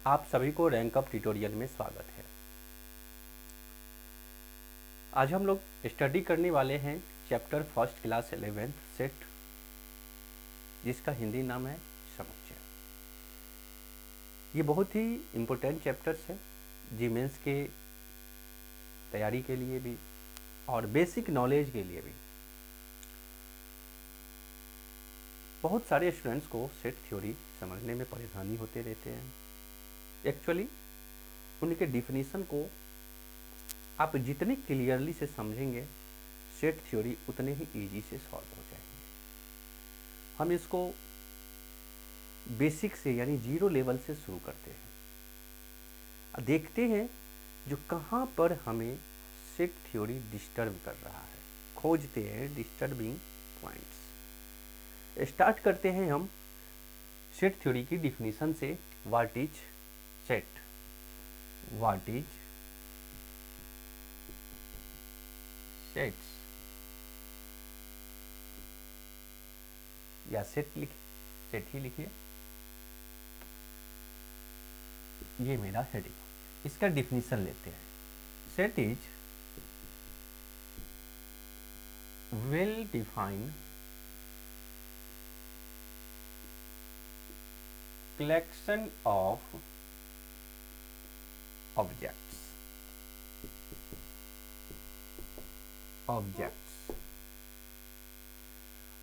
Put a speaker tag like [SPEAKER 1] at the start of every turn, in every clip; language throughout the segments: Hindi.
[SPEAKER 1] आप सभी को रैंक अप ट्यूटोरियल में स्वागत है। आज हम लोग स्टडी करने वाले हैं chapter first class 11th set, जिसका हिंदी नाम है समुच्चय। ये बहुत ही इम्पोर्टेंट चैप्टर्स है जी मेंस के तैयारी के लिए भी और बेसिक नॉलेज के लिए भी। बहुत सारे स्टूडेंट्स को सेट थ्योरी समझने में परेशानी होते रहते हैं। एक्चुअली उनके डिफिनीशन को आप जितने क्लियरली से समझेंगे, सेट थ्योरी उतने ही इजी से सॉल्व हो जाएंगे। हम इसको बेसिक से यानी जीरो लेवल से शुरू करते हैं, देखते हैं जो कहाँ पर हमें सेट थ्योरी डिस्टर्ब कर रहा है, खोजते हैं डिस्टर्बिंग पॉइंट्स। स्टार्ट करते हैं हम सेट थ्योरी की डिफिनीशन से। What is set? What is sets या सेट लिखिए, सेट ही लिखिए, ये मेरा हेडिंग। इसका डिफिनीशन लेते हैं। Set is well defined collection of objects।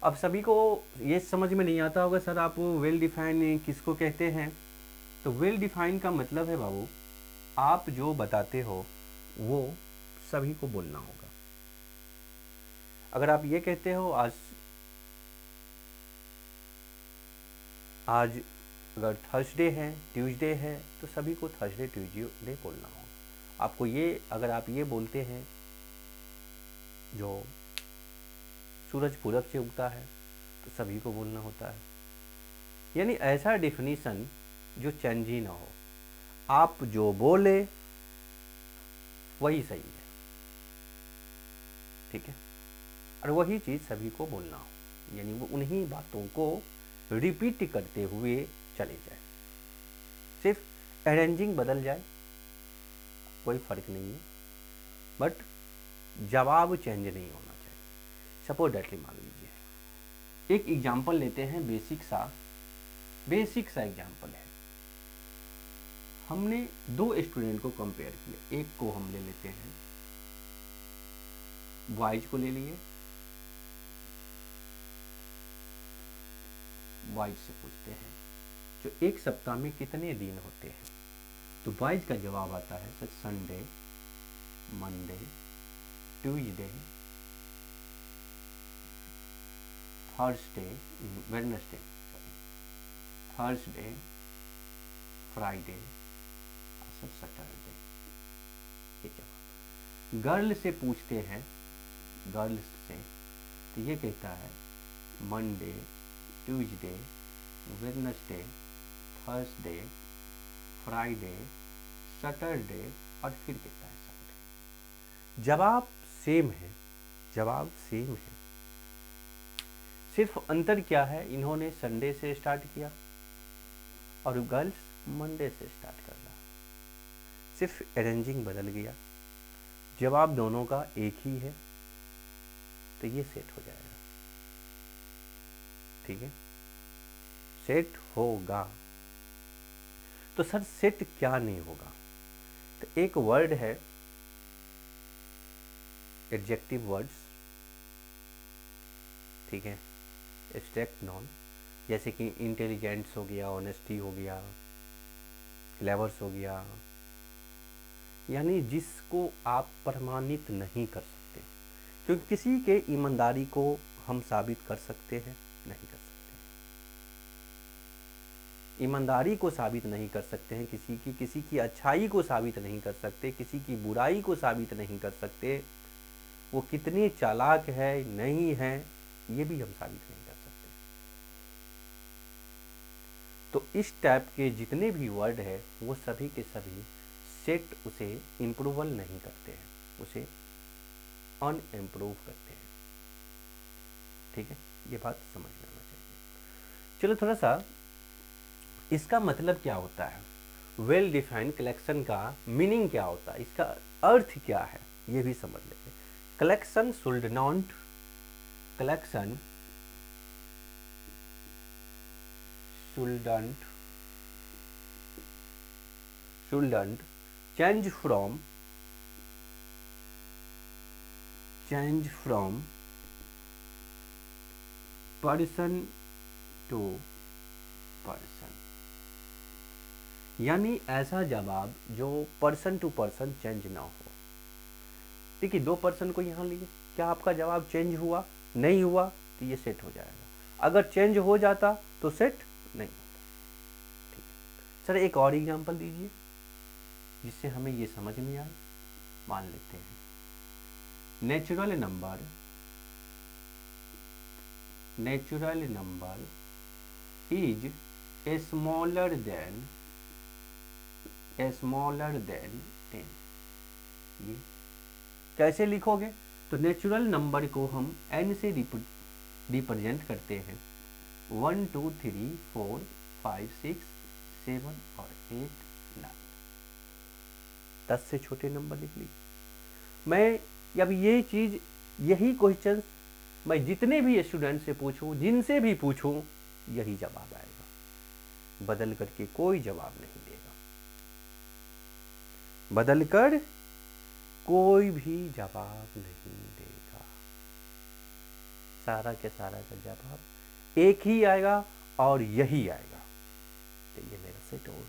[SPEAKER 1] अब सभी को ये समझ में नहीं आता होगा, सर आप वेल डिफाइन किसको कहते हैं? तो वेल डिफाइन का मतलब है बाबू, आप जो बताते हो वो सभी को बोलना होगा। अगर आप ये कहते हो आज अगर थर्सडे है, ट्यूसडे है, तो सभी को थर्सडे ट्यूसडे बोलना होगा। आपको ये, अगर आप ये बोलते हैं जो सूरज पूरब से उगता है, तो सभी को बोलना होता है। यानी ऐसा डेफिनेशन जो चेंज ही ना हो, आप जो बोले वही सही है, ठीक है, और वही चीज़ सभी को बोलना हो, यानी वो उन्हीं बातों को रिपीट करते हुए चले जाए, सिर्फ अरेंजिंग बदल जाए, कोई फर्क नहीं है, बट जवाब चेंज नहीं होना चाहिए। सपोज डेटली मान लीजिए एक एग्जाम्पल लेते हैं, बेसिक सा एग्जाम्पल है। हमने दो स्टूडेंट को कंपेयर किया, एक को हम ले लेते हैं, बॉयज को ले लिए, बॉयज से पूछते हैं जो एक सप्ताह में कितने दिन होते हैं? तो बॉयज का जवाब आता है sir Sunday, Monday, Tuesday, Wednesday, Thursday, Friday, Saturday. ये जवाब। गर्ल से पूछते हैं, गर्ल्स से, तो ये कहता है Monday, Tuesday, Wednesday, Thursday, Friday, Saturday, और फिर कहता है संडे। जवाब सेम है, जवाब सेम है, सिर्फ अंतर क्या है, इन्होंने संडे से स्टार्ट किया और गर्ल्स मंडे से स्टार्ट कर रहा, सिर्फ अरेंजिंग बदल गया, जवाब दोनों का एक ही है, तो ये सेट हो जाएगा, ठीक है, सेट होगा। तो सर सेट क्या नहीं होगा? तो एक वर्ड है, एडजेक्टिव वर्ड्स, ठीक है, एब्स्ट्रैक्ट नाउन, जैसे कि इंटेलिजेंट्स हो गया, ऑनेस्टी हो गया, क्लेवर्स हो गया, यानी जिसको आप प्रमाणित नहीं कर सकते, क्योंकि किसी के ईमानदारी को हम साबित कर सकते हैं? नहीं कर सकते। ईमानदारी को साबित नहीं कर सकते हैं, किसी की अच्छाई को साबित नहीं कर सकते, किसी की बुराई को साबित नहीं कर सकते, वो कितने चालाक है नहीं है ये भी हम साबित नहीं कर सकते। तो इस टाइप के जितने भी वर्ड है वो सभी के सभी सेट उसे इम्प्रूवल नहीं करते हैं, उसे अनइम्प्रूव करते हैं, ठीक है, ये बात समझ में आना चाहिए। चलो थोड़ा सा इसका मतलब क्या होता है। वेल डिफाइंड कलेक्शन का मीनिंग क्या होता है, इसका अर्थ क्या है, ये भी समझ लेते हैं। Collection shouldn't change from person to person, यानी ऐसा जवाब जो पर्सन टू पर्सन चेंज ना हो। देखिए 2 पर्सन को यहाँ लिए, क्या आपका जवाब चेंज हुआ? नहीं हुआ तो ये सेट हो जाएगा। अगर चेंज हो जाता तो सेट नहीं होता। ठीक है सर, एक और एग्जांपल दीजिए जिससे हमें ये समझ में आए। मान लेते हैं natural number is smaller than 10। ये कैसे लिखोगे? तो नेचुरल नंबर को हम n से रिप्रेजेंट करते हैं। 1 2 3 4 5 6 7 और 8 9। 10 से छोटे नंबर लिख लीजिए। मैं अब ये चीज़, यही क्वेश्चन मैं जितने भी स्टूडेंट से पूछूं, जिनसे भी पूछूं, यही जवाब आएगा। बदल करके कोई जवाब नहीं देगा, बदल कर कोई भी जवाब नहीं देगा। सारा के सारा का जवाब एक ही आएगा और यही आएगा। तो ये मेरा सेट होगा।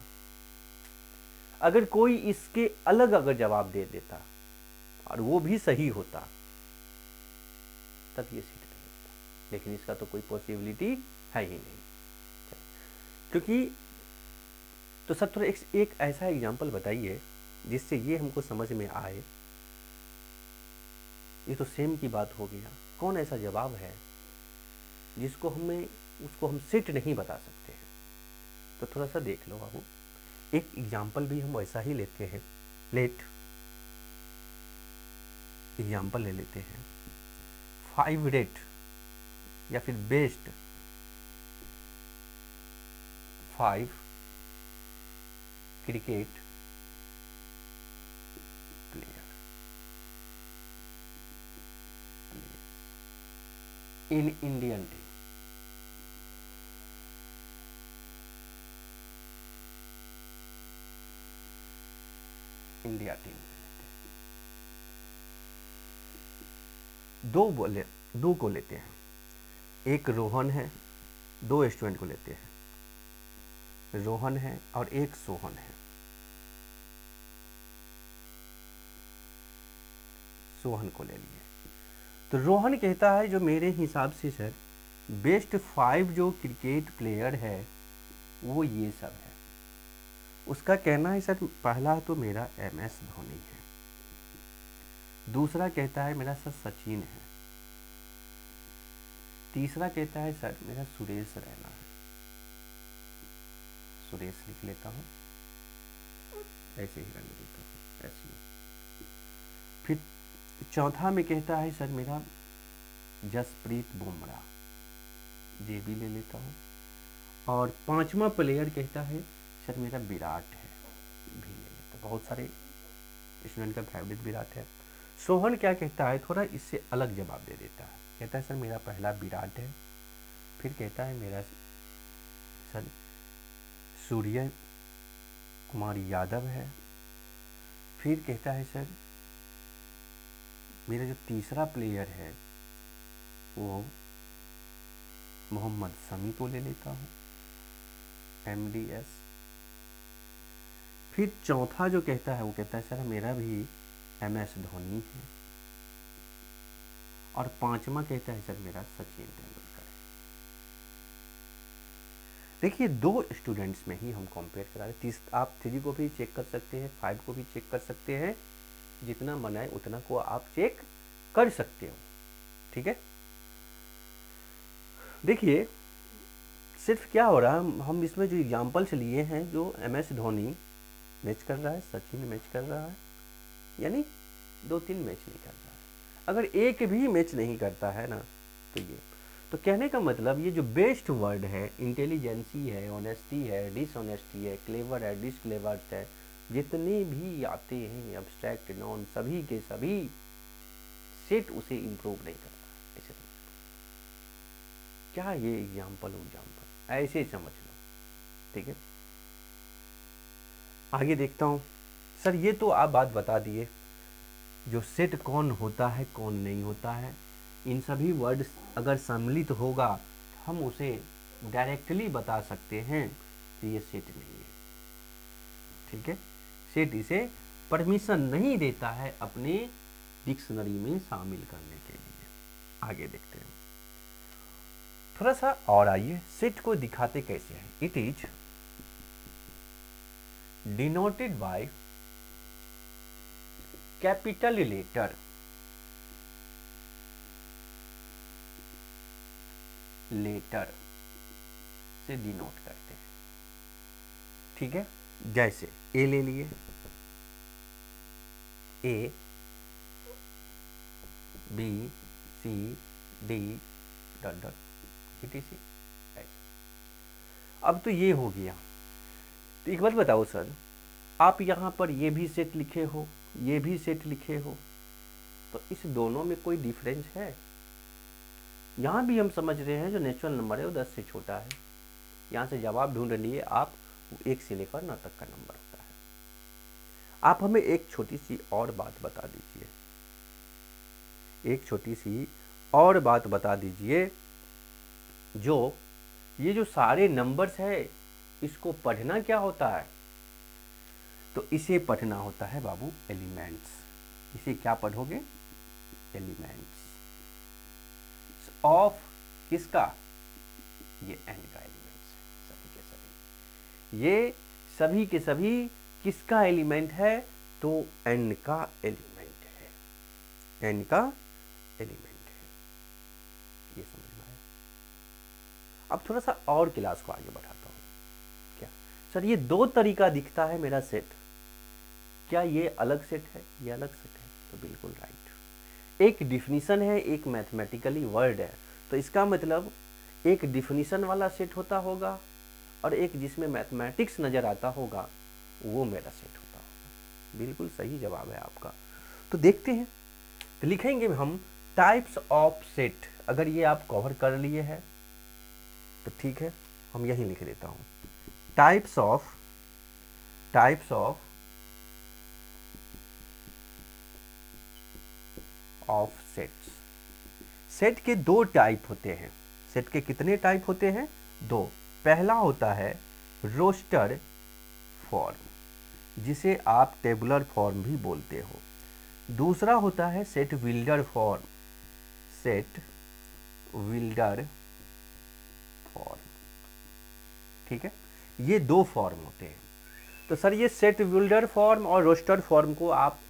[SPEAKER 1] अगर कोई इसके अलग अगर जवाब दे देता और वो भी सही होता तब ये सेट नहीं होता, लेकिन इसका तो कोई पॉसिबिलिटी है ही नहीं। क्योंकि तो सर थोड़ा एक ऐसा एग्जाम्पल बताइए जिससे ये हमको समझ में आए। ये तो सेम की बात हो गया। कौन ऐसा जवाब है जिसको हम सेट नहीं बता सकते हैं? तो थोड़ा सा देख लो बाबू। एक एग्जाम्पल भी हम वैसा ही लेते हैं। एग्जाम्पल ले लेते हैं 5 या फिर best 5 cricket player in Indian team. India team दो को लेते हैं। एक रोहन है, 2 स्टूडेंट को लेते हैं। रोहन है और एक सोहन है। सोहन को ले लिए। तो रोहन कहता है जो मेरे हिसाब से सर बेस्ट 5 जो क्रिकेट प्लेयर है वो ये सब है। उसका कहना है सर पहला तो मेरा MS धोनी है, दूसरा कहता है मेरा सर सचिन है, तीसरा कहता है सर मेरा सुरेश रैना है। सुरेश लिख लेता हूँ, ऐसे ही रंग देता हूँ ऐसे। फिर चौथा में कहता है सर मेरा जसप्रीत बुमराह, ये भी ले लेता हूँ। और 5वां प्लेयर कहता है सर मेरा विराट है, भी ले लेता हूँ। बहुत सारे स्टूडेंट का फेवरेट विराट है। सोहन क्या कहता है, थोड़ा इससे अलग जवाब दे देता है। कहता है सर मेरा पहला विराट है, फिर कहता है मेरा सर सूर्य कुमार यादव है, फिर कहता है सर मेरा जो तीसरा प्लेयर है वो मोहम्मद शमी को ले लेता हूँ, MDS। फिर चौथा जो कहता है वो कहता है सर मेरा भी MS धोनी है, और 5वां कहता है सर मेरा सचिन तेंदुलकर है। देखिए 2 स्टूडेंट्स में ही हम कंपेयर करा रहे हैं। आप 3 को भी चेक कर सकते हैं, 5 को भी चेक कर सकते हैं, जितना मन आए उतना को आप चेक कर सकते हो। ठीक है, देखिए सिर्फ क्या हो रहा है, हम इसमें जो एग्जाम्पल्स लिए हैं, जो MS धोनी मैच कर रहा है, सचिन मैच कर रहा है, यानी 2-3 मैच नहीं कर रहा है। अगर एक भी मैच नहीं करता है ना तो ये तो कहने का मतलब ये जो बेस्ट वर्ड है, इंटेलिजेंसी है, ऑनेस्टी है, डिसऑनेस्टी है, क्लेवर है, डिसक्लेवर है, जितने भी आते हैं एब्स्ट्रैक्ट नॉन, सभी के सभी सेट उसे इम्प्रूव नहीं करता। ऐसे समझ लो, क्या ये एग्जाम्पल ऐसे समझ लो, ठीक है। आगे देखता हूँ। सर ये तो आप बात बता दिए, जो सेट कौन होता है कौन नहीं होता है, इन सभी वर्ड्स अगर सम्मिलित होगा तो हम उसे डायरेक्टली बता सकते हैं कि ये सेट नहीं है, ठीक है। सेट इसे परमिशन नहीं देता है अपने डिक्शनरी में शामिल करने के लिए। आगे देखते हैं थोड़ा सा और, आइए सेट को दिखाते कैसे हैं। It is denoted by capital letter, letter से डिनोट करते हैं, ठीक है। जैसे ए ले लिए, A B C D dot dot etc। अब तो ये हो गया। तो एक बात बताओ सर, आप यहाँ पर ये भी सेट लिखे हो, ये भी सेट लिखे हो, तो इस दोनों में कोई डिफरेंस है? यहाँ भी हम समझ रहे हैं जो नेचुरल नंबर है वो 10 से छोटा है। यहाँ से जवाब ढूंढ लिए आप, 1 से लेकर 9 तक का नंबर होता है। आप हमें एक छोटी सी और बात बता दीजिए, एक छोटी सी और बात बता दीजिए, जो ये जो सारे नंबर्स है इसको पढ़ना क्या होता है? तो इसे पढ़ना होता है बाबू एलिमेंट्स। इसे क्या पढ़ोगे? एलिमेंट्स ऑफ किसका? ये एन का एलिमेंट्स है, सभी के सभी। ये सभी के सभी किसका एलिमेंट है? तो एन का एलिमेंट है, एन का एलिमेंट है। ये समझ में आया? अब थोड़ा सा और क्लास को आगे बढ़ाता हूँ। क्या सर ये 2 तरीका दिखता है मेरा सेट, क्या ये अलग सेट है, ये अलग सेट है? तो बिल्कुल राइट। एक डिफिनीशन है, एक मैथमेटिकली वर्ड है, तो इसका मतलब एक डिफिनीशन वाला सेट होता होगा और एक जिसमें मैथमेटिक्स नज़र आता होगा, वो मेरा सेट होता होगा। बिल्कुल सही जवाब है आपका। तो देखते हैं, तो लिखेंगे हम टाइप्स ऑफ सेट। अगर ये आप कवर कर लिए हैं तो ठीक है, हम यहीं लिख देता हूँ, टाइप्स ऑफ सेट्स। सेट के 2 टाइप होते हैं। सेट के कितने टाइप होते हैं? 2। पहला होता है रोस्टर फॉर्म, जिसे आप टेबुलर फॉर्म भी बोलते हो। दूसरा होता है set builder form, set builder form, ठीक है। ये 2 फॉर्म होते हैं। तो सर ये सेट बिल्डर फॉर्म और रोस्टर फॉर्म को आप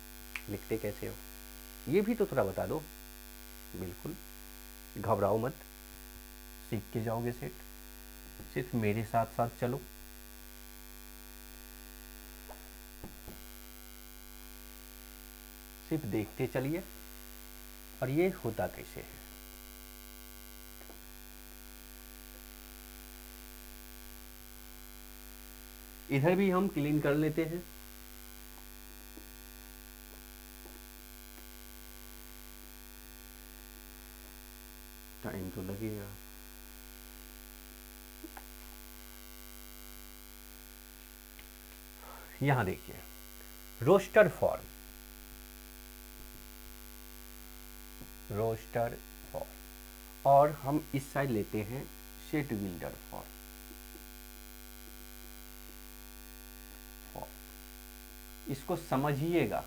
[SPEAKER 1] लिखते कैसे हो, ये भी तो थोड़ा बता दो। बिल्कुल, घबराओ मत, सीख के जाओगे सेट, सिर्फ मेरे साथ साथ चलो। सिर्फ देखते चलिए और ये होता कैसे है। इधर भी हम क्लीन कर लेते हैं। टाइम तो लगेगा। यहां देखिए रोस्टर फॉर्म, रोस्टर फॉर्म, और हम इस साइड लेते हैं सेट बिल्डर फॉर्म। इसको समझिएगा,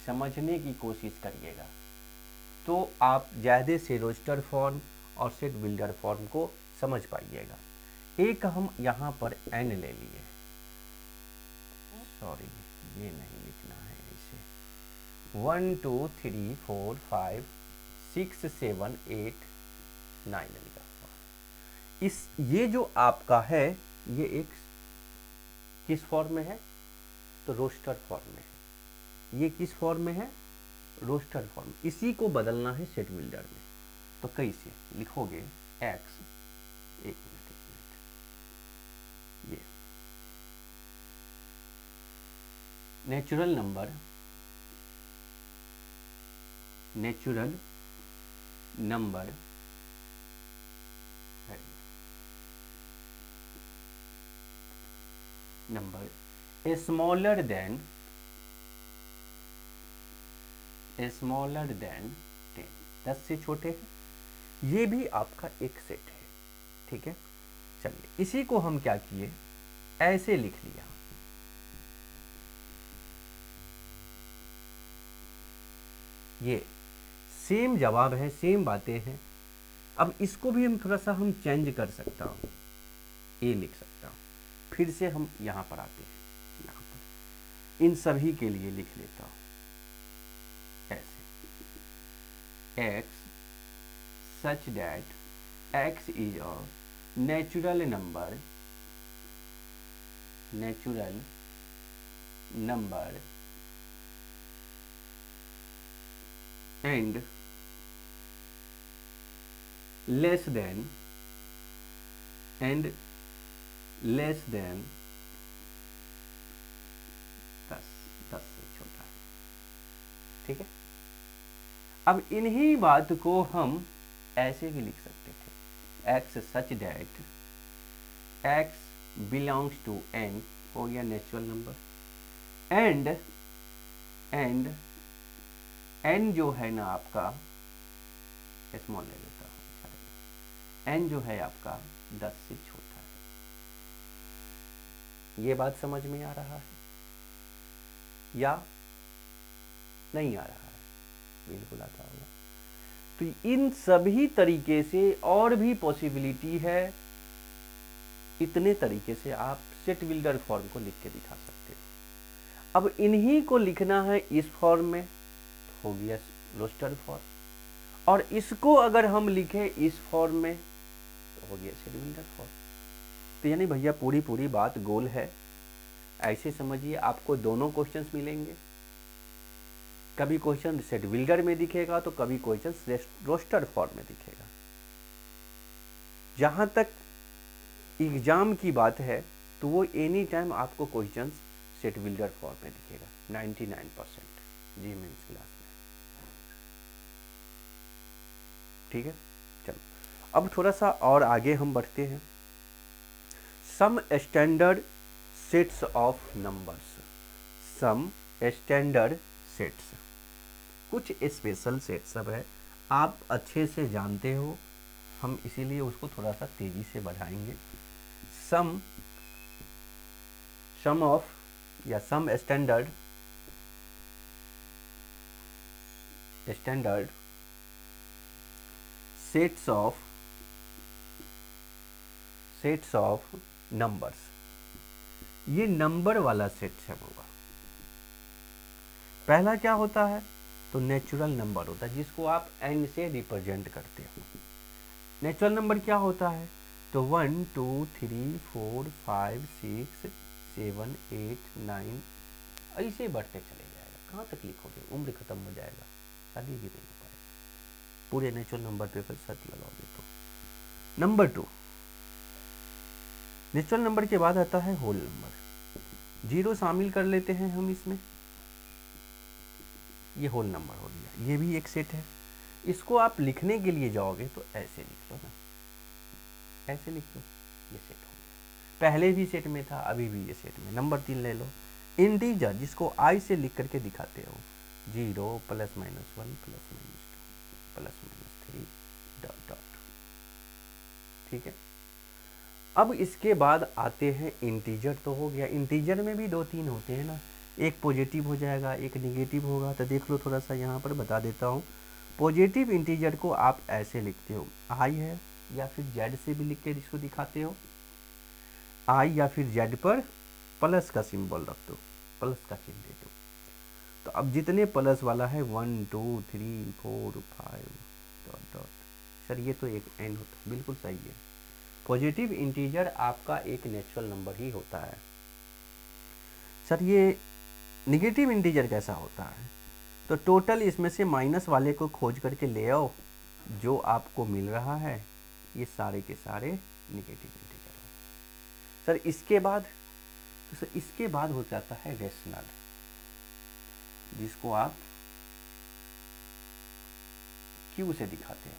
[SPEAKER 1] समझने की कोशिश करिएगा, तो आप ज़्यादा से रोस्टर फॉर्म और सेट बिल्डर फॉर्म को समझ पाइएगा। एक हम यहाँ पर n ले लिए, सॉरी ये नहीं लिखना है इसे, 1 2 3 4 5 6 7 8 9 लिखा हुआ। इस ये जो आपका है ये एक किस फॉर्म में है? तो रोस्टर फॉर्म में है। ये किस फॉर्म में है? Roster form. इसी को बदलना है सेट बिल्डर में। तो कैसे लिखोगे x, एक मिनट, ये नेचुरल नंबर स्मॉलर देन 10, 10 से छोटे हैं। ये भी आपका एक सेट है, ठीक है। चलिए इसी को हम क्या किए, ऐसे लिख लिया। ये सेम जवाब है, सेम बातें हैं। अब इसको भी हम थोड़ा सा हम चेंज कर सकता हूँ, ये लिख सकता हूँ। फिर से हम यहाँ पर आते हैं, यहाँ पर इन सभी के लिए लिख लेता हूँ ऐसे, x such that x is a natural number and less than 10, 10 से छोटा है, ठीक है। अब इन्हीं बात को हम ऐसे भी लिख सकते थे, x such that x belongs to n, हो गया नेचुरल नंबर, एंड n जो है ना आपका, स्मॉल ले लेता हूँ, n जो है आपका 10 से छोटा है। ये बात समझ में आ रहा है या नहीं आ रहा है? बिल्कुल आता होगा। तो इन सभी तरीके से और भी पॉसिबिलिटी है, इतने तरीके से आप सेट बिल्डर फॉर्म को लिख के दिखा सकते हो। अब इन्हीं को लिखना है इस फॉर्म में, तो हो गया रोस्टर फॉर्म, और इसको अगर हम लिखें इस फॉर्म में तो हो गया सेट बिल्डर फॉर्म। तो यानी भैया पूरी बात गोल है, ऐसे समझिए। आपको दोनों क्वेश्चंस मिलेंगे, कभी क्वेश्चन सेट बिल्डर में दिखेगा तो कभी क्वेश्चन रोस्टर फॉर्म में दिखेगा। जहां तक एग्जाम की बात है तो वो एनी टाइम आपको क्वेश्चन सेट बिल्डर फॉर्म में दिखेगा 99% जी मेंस क्लास में, ठीक है। चलो अब थोड़ा सा और आगे हम बढ़ते हैं। Some standard sets of numbers, some standard sets, कुछ स्पेशल सेट सब है, आप अच्छे से जानते हो, हम इसीलिए उसको थोड़ा सा तेजी से बढ़ाएंगे। सम ऑफ या some standard sets of numbers, ये नंबर वाला सेट है होगा। पहला क्या होता है, तो नेचुरल नंबर होता है, जिसको आप n से रिप्रेजेंट करते हो। नेचुरल नंबर क्या होता है, तो 1 2 3 4 5 6 7 8 9 ऐसे बढ़ते चले जाएगा। कहाँ तक लिखोगे, उम्र खत्म हो जाएगा, शादी भी नहीं हो पाएगा। पूरे नेचुरल नंबर पे फिर सर्च लगाओगे तो। नंबर 2, नेचुरल नंबर के बाद आता है होल नंबर, 0 शामिल कर लेते हैं हम इसमें, ये होल नंबर हो गया। ये भी एक सेट है। इसको आप लिखने के लिए जाओगे तो ऐसे लिख लो ना, ऐसे लिख लो, ये सेट हो गया। पहले भी सेट में था, अभी भी ये सेट में। नंबर 3 ले लो, इंटीजर, जिसको i से लिख करके दिखाते हो, 0 +-1 +-2 +-3 डॉट डॉट, ठीक है। अब इसके बाद आते हैं इंटीजर, तो हो गया। इंटीजर में भी 2-3 होते हैं ना, एक पॉजिटिव हो जाएगा, एक निगेटिव होगा। तो देख लो, थोड़ा सा यहाँ पर बता देता हूँ। पॉजिटिव इंटीजर को आप ऐसे लिखते हो, i है, या फिर z से भी लिख के इसको दिखाते हो, i या फिर z पर प्लस का सिंबल रख दो, प्लस का चिन्ह दे दो। तो अब जितने प्लस वाला है 1 2 3 4 5 डॉट डॉट, सर ये तो एक n होता है, बिल्कुल सही है। पॉजिटिव इंटीजर आपका एक नेचुरल नंबर ही होता है। सर ये निगेटिव इंटीजर कैसा होता है, तो टोटल इसमें से माइनस वाले को खोज करके ले आओ, जो आपको मिल रहा है ये सारे के सारे निगेटिव इंटीजर हो। सर इसके बाद हो जाता है रेशनल, जिसको आप क्यू से दिखाते हो,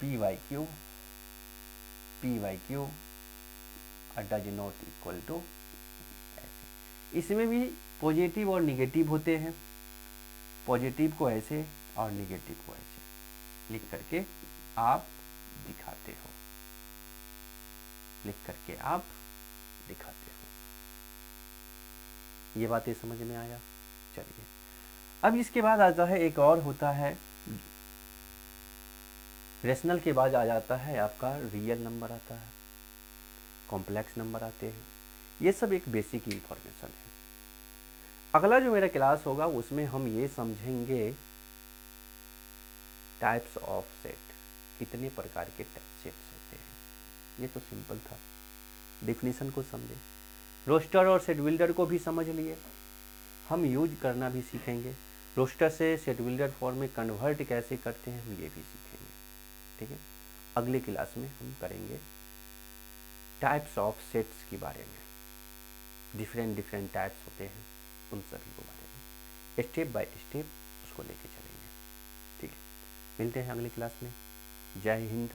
[SPEAKER 1] P Y Q does not equal to ऐसे। इसमें भी पॉजिटिव और निगेटिव होते हैं, पॉजिटिव को ऐसे और निगेटिव को ऐसे लिख करके आप दिखाते हो, ये बातें समझ में आया। चलिए अब इसके बाद आता है एक और होता है, रेशनल के बाद आ जाता है आपका रियल नंबर आता है, कॉम्प्लेक्स नंबर आते हैं। ये सब एक बेसिक इंफॉर्मेशन है। अगला जो मेरा क्लास होगा उसमें हम ये समझेंगे टाइप्स ऑफ सेट, कितने प्रकार के सेट्स होते हैं। ये तो सिंपल था, डेफिनेशन को समझे, रोस्टर और सेट बिल्डर को भी समझ लिए, हम यूज करना भी सीखेंगे, रोस्टर से सेट बिल्डर फॉर्म में कन्वर्ट कैसे करते हैं हम ये भी सीखेंगे। ठीक है, अगले क्लास में हम करेंगे टाइप्स ऑफ सेट्स के बारे में, डिफरेंट टाइप्स होते हैं उन सभी के बारे में, स्टेप बाय स्टेप उसको लेके चलेंगे। ठीक है, मिलते हैं अगली क्लास में। जय हिंद।